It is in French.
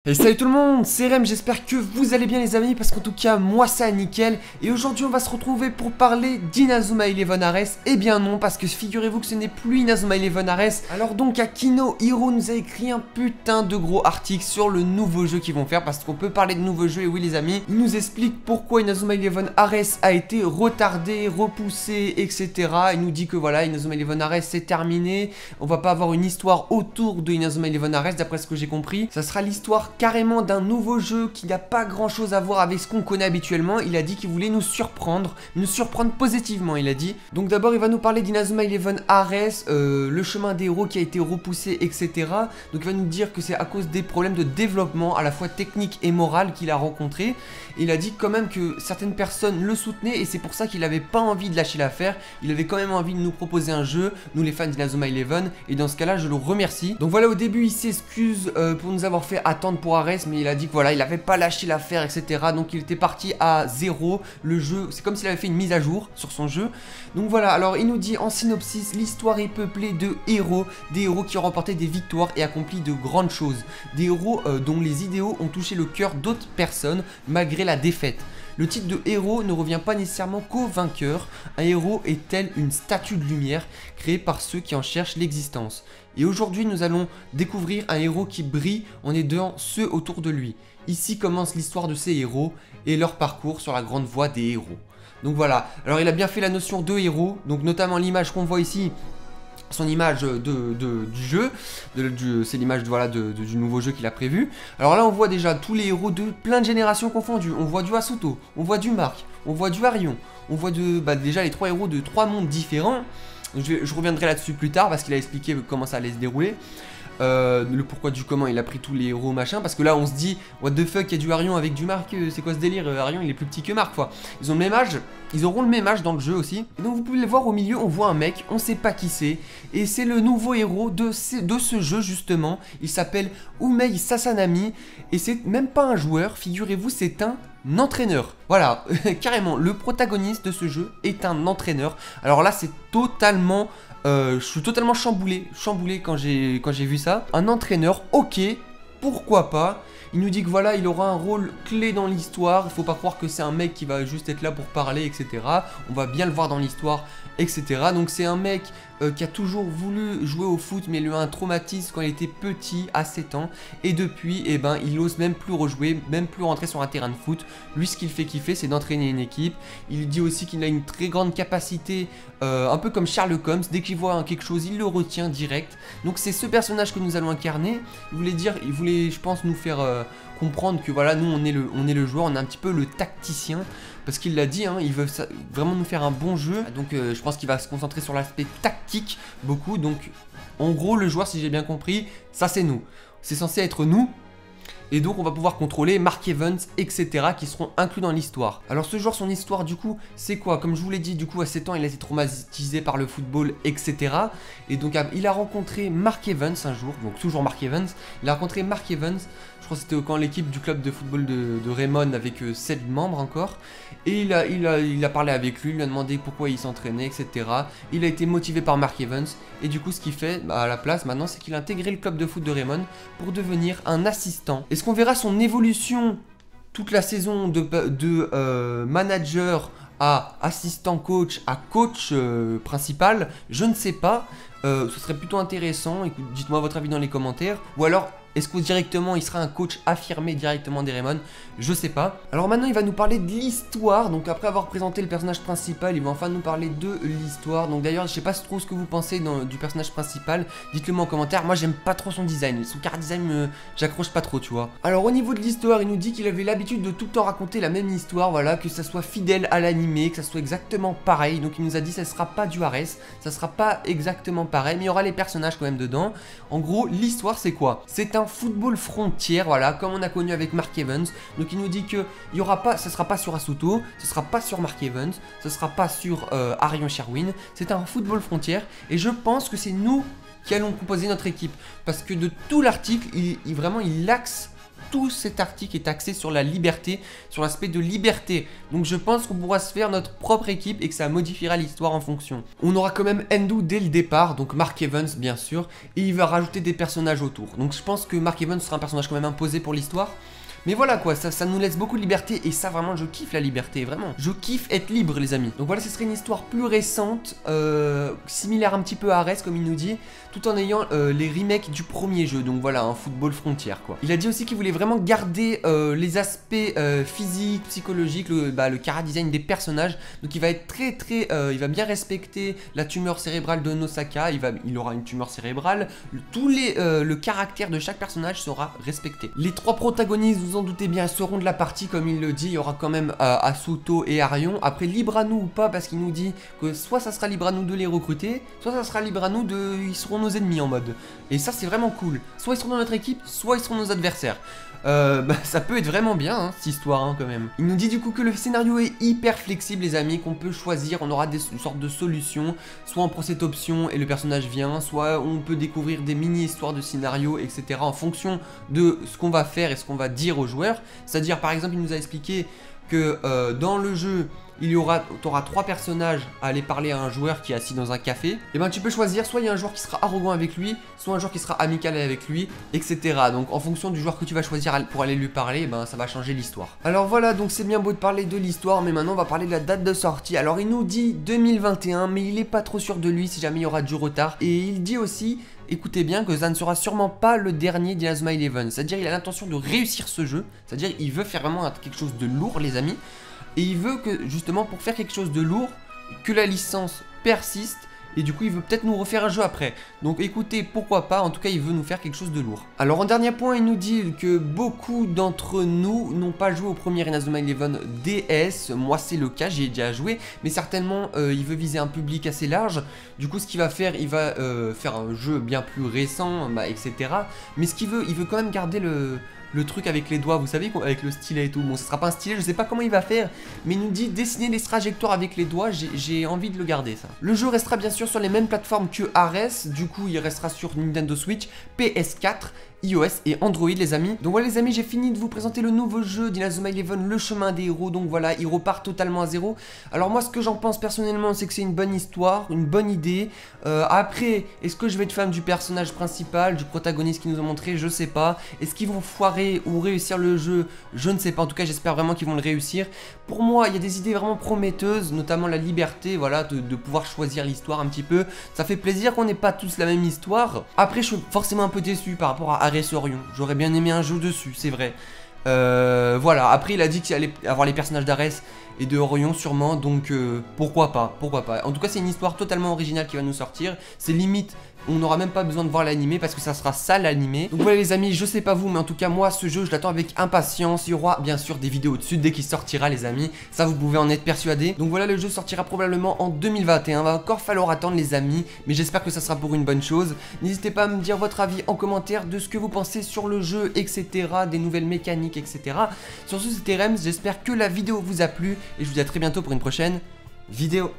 Et salut tout le monde, c'est Rem, j'espère que vous allez bien les amis, parce qu'en tout cas moi ça nickel. Et aujourd'hui on va se retrouver pour parler d'Inazuma Eleven Ares. Eh bien non, parce que figurez-vous que ce n'est plus Inazuma Eleven Ares. Alors donc Akino Hiro nous a écrit un putain de gros article sur le nouveau jeu qu'ils vont faire, parce qu'on peut parler de nouveaux jeux. Et oui les amis, il nous explique pourquoi Inazuma Eleven Ares a été retardé, repoussé, etc. Il nous dit que voilà, Inazuma Eleven Ares c'est terminé, on va pas avoir une histoire autour de Inazuma Eleven Ares d'après ce que j'ai compris. Ça sera l'histoire carrément d'un nouveau jeu qui n'a pas grand chose à voir avec ce qu'on connaît habituellement. Il a dit qu'il voulait nous surprendre positivement, il a dit. Donc d'abord il va nous parler d'Inazuma Eleven Ares, le chemin des héros qui a été repoussé, etc. Donc il va nous dire que c'est à cause des problèmes de développement à la fois technique et moral qu'il a rencontré. Il a dit quand même que certaines personnes le soutenaient et c'est pour ça qu'il n'avait pas envie de lâcher l'affaire. Il avait quand même envie de nous proposer un jeu, nous les fans d'Inazuma Eleven, et dans ce cas là je le remercie. Donc voilà, au début il s'excuse pour nous avoir fait attendre pour Ares, mais il a dit que voilà, il n'avait pas lâché l'affaire, etc. Donc il était parti à 0. Le jeu, c'est comme s'il avait fait une mise à jour sur son jeu. Donc voilà, alors il nous dit en synopsis, l'histoire est peuplée de héros, des héros qui ont remporté des victoires et accompli de grandes choses. Des héros dont les idéaux ont touché le cœur d'autres personnes malgré la défaite. Le titre de héros ne revient pas nécessairement qu'au vainqueur. Un héros est tel une statue de lumière créée par ceux qui en cherchent l'existence. Et aujourd'hui nous allons découvrir un héros qui brille en aidant ceux autour de lui. Ici commence l'histoire de ces héros et leur parcours sur la grande voie des héros. Donc voilà, alors il a bien fait la notion de héros, donc notamment l'image qu'on voit ici. Son image du jeu, c'est l'image voilà, du nouveau jeu qu'il a prévu. Alors là on voit déjà tous les héros de plein de générations confondues. On voit du Asuto, on voit du Marc, on voit du Arion, on voit déjà les 3 héros de 3 mondes différents. Je reviendrai là-dessus plus tard parce qu'il a expliqué comment ça allait se dérouler. Le pourquoi du comment il a pris tous les héros machin, parce que là on se dit what the fuck, il y a du Arion avec du Marc, c'est quoi ce délire? Arion il est plus petit que Marc quoi. Ils ont le même âge, ils auront le même âge dans le jeu aussi. Et donc vous pouvez le voir au milieu, on voit un mec, on sait pas qui c'est, et c'est le nouveau héros de ce jeu justement. Il s'appelle Umei Sasanami et c'est même pas un joueur, figurez-vous, c'est un entraîneur. Voilà, carrément, le protagoniste de ce jeu est un entraîneur. Alors là c'est totalement je suis totalement chamboulé quand j'ai vu ça. Un entraîneur, ok, pourquoi pas. Il nous dit que voilà, il aura un rôle clé dans l'histoire. Il faut pas croire que c'est un mec qui va juste être là pour parler, etc. On va bien le voir dans l'histoire, etc. Donc c'est un mec qui a toujours voulu jouer au foot, mais il a eu un traumatisme quand il était petit, à 7 ans. Et depuis, eh ben, il ose même plus rejouer, même plus rentrer sur un terrain de foot. Lui, ce qu'il fait kiffer, c'est d'entraîner une équipe. Il dit aussi qu'il a une très grande capacité, un peu comme Sherlock Holmes. Dès qu'il voit quelque chose, il le retient direct. Donc c'est ce personnage que nous allons incarner. Il voulait, je pense, nous faire comprendre que voilà, nous on est le joueur, on est un petit peu le tacticien. Parce qu'il l'a dit, hein, il veut vraiment nous faire un bon jeu. Donc je pense qu'il va se concentrer sur l'aspect tactique beaucoup. Donc en gros le joueur, si j'ai bien compris, ça c'est nous. C'est censé être nous. Et donc on va pouvoir contrôler Mark Evans, etc. qui seront inclus dans l'histoire. Alors ce joueur, son histoire du coup, c'est quoi? Comme je vous l'ai dit, du coup à 7 ans, il a été traumatisé par le football, etc. Et donc il a rencontré Mark Evans un jour, donc toujours Mark Evans. Il a rencontré Mark Evans, je crois que c'était quand l'équipe du club de football de Raymond avec 7 membres encore. Et il a parlé avec lui, il lui a demandé pourquoi il s'entraînait, etc. Il a été motivé par Mark Evans. Et du coup ce qu'il fait à la place maintenant, c'est qu'il a intégré le club de foot de Raymond pour devenir un assistant. Est-ce qu'on verra son évolution toute la saison de manager à assistant coach à coach principal? Je ne sais pas. Ce serait plutôt intéressant. Dites-moi votre avis dans les commentaires. Ou alors, est-ce que directement il sera un coach affirmé directement des Raymond? Je sais pas. Alors maintenant il va nous parler de l'histoire. Donc après avoir présenté le personnage principal, il va enfin nous parler de l'histoire. Donc d'ailleurs je sais pas trop ce que vous pensez du personnage principal. Dites-le moi en commentaire. Moi j'aime pas trop son design. Son car design j'accroche pas trop, tu vois. Alors au niveau de l'histoire, il nous dit qu'il avait l'habitude de tout le temps raconter la même histoire. Voilà, que ça soit fidèle à l'animé, que ça soit exactement pareil. Donc il nous a dit ça sera pas du Ares, ça sera pas exactement pareil, mais il y aura les personnages quand même dedans. En gros l'histoire c'est quoi? C'est un football frontière, voilà, comme on a connu avec Mark Evans. Donc il nous dit que il y aura pas, ce sera pas sur Asuto, ce sera pas sur Mark Evans, ce sera pas sur Arion Sherwin. C'est un football frontière et je pense que c'est nous qui allons composer notre équipe, parce que de tout l'article, il axe tout cet article est axé sur la liberté, sur l'aspect de liberté. Donc je pense qu'on pourra se faire notre propre équipe et que ça modifiera l'histoire en fonction. On aura quand même Endo dès le départ, donc Mark Evans bien sûr, et il va rajouter des personnages autour. Donc je pense que Mark Evans sera un personnage quand même imposé pour l'histoire. Mais voilà quoi, ça nous laisse beaucoup de liberté et ça vraiment je kiffe la liberté, vraiment. Je kiffe être libre les amis. Donc voilà, ce serait une histoire plus récente, similaire un petit peu à Ares comme il nous dit, tout en ayant les remakes du premier jeu, donc voilà, un football frontière quoi. Il a dit aussi qu'il voulait vraiment garder les aspects physiques, psychologiques, le chara-design des personnages. Donc il va être il va bien respecter la tumeur cérébrale de Nosaka, il aura une tumeur cérébrale, le caractère de chaque personnage sera respecté. Les trois protagonistes, vous en doutez bien, seront de la partie comme il le dit, il y aura quand même Asuto et Arion. Après libre à nous ou pas, parce qu'il nous dit que soit ça sera libre à nous de les recruter, soit ça sera libre à nous ils seront nos ennemis en mode. Et ça c'est vraiment cool, soit ils seront dans notre équipe, soit ils seront nos adversaires. Ça peut être vraiment bien hein, cette histoire hein, quand même. Il nous dit du coup que le scénario est hyper flexible les amis, qu'on peut choisir, on aura une sorte de solution, soit on prend cette option et le personnage vient, soit on peut découvrir des mini-histoires de scénario etc. en fonction de ce qu'on va faire et ce qu'on va dire aux joueurs. C'est-à-dire par exemple il nous a expliqué que dans le jeu tu auras 3 personnages à aller parler à un joueur qui est assis dans un café. Et ben tu peux choisir, soit il y a un joueur qui sera arrogant avec lui, soit un joueur qui sera amical avec lui, etc. Donc en fonction du joueur que tu vas choisir pour aller lui parler, ben ça va changer l'histoire. Alors voilà, donc c'est bien beau de parler de l'histoire, mais maintenant on va parler de la date de sortie. Alors il nous dit 2021, mais il est pas trop sûr de lui si jamais il y aura du retard. Et il dit aussi, écoutez bien, que ça ne sera sûrement pas le dernier d'Inazuma Eleven. C'est-à-dire il a l'intention de réussir ce jeu, c'est-à-dire il veut faire vraiment quelque chose de lourd les amis. Et il veut que, justement, pour faire quelque chose de lourd, que la licence persiste. Et du coup, il veut peut-être nous refaire un jeu après. Donc écoutez, pourquoi pas, en tout cas, il veut nous faire quelque chose de lourd. Alors, en dernier point, il nous dit que beaucoup d'entre nous n'ont pas joué au premier Inazuma Eleven DS. Moi, c'est le cas, j'y ai déjà joué. Mais certainement, il veut viser un public assez large. Du coup, ce qu'il va faire, il va faire un jeu bien plus récent, etc. Mais ce qu'il veut, il veut quand même garder le truc avec les doigts, vous savez, avec le stylet et tout. Bon, ce sera pas un stylet, je sais pas comment il va faire, mais il nous dit dessiner les trajectoires avec les doigts, j'ai envie de le garder ça. Le jeu restera bien sûr sur les mêmes plateformes que Ares, du coup il restera sur Nintendo Switch, PS4, iOS et Android les amis. Donc voilà les amis, j'ai fini de vous présenter le nouveau jeu d'Inazuma Eleven, le chemin des héros. Donc voilà, il repart totalement à zéro. Alors moi ce que j'en pense personnellement, c'est que c'est une bonne histoire, une bonne idée. Après, est-ce que je vais être fan du personnage principal, du protagoniste qu'ils nous ont montré? Je sais pas. Est-ce qu'ils vont foirer ou réussir le jeu? Je ne sais pas, en tout cas j'espère vraiment qu'ils vont le réussir. Pour moi, il y a des idées vraiment prometteuses, notamment la liberté, voilà, de pouvoir choisir l'histoire un petit peu. Ça fait plaisir qu'on n'ait pas tous la même histoire. Après, je suis forcément un peu déçu par rapport à Ares Orion. J'aurais bien aimé un jeu dessus, c'est vrai. Voilà, après il a dit qu'il allait avoir les personnages d'Ares et de Orion sûrement, donc pourquoi pas, pourquoi pas. En tout cas c'est une histoire totalement originale qui va nous sortir. C'est limite, on n'aura même pas besoin de voir l'animé parce que ça sera ça l'animé. Donc voilà les amis, je sais pas vous, mais en tout cas moi ce jeu je l'attends avec impatience. Il y aura bien sûr des vidéos dessus dès qu'il sortira les amis, ça vous pouvez en être persuadé. Donc voilà, le jeu sortira probablement en 2021, va encore falloir attendre les amis, mais j'espère que ça sera pour une bonne chose. N'hésitez pas à me dire votre avis en commentaire de ce que vous pensez sur le jeu, etc, des nouvelles mécaniques, etc. Sur ce c'était Rems, j'espère que la vidéo vous a plu et je vous dis à très bientôt pour une prochaine vidéo.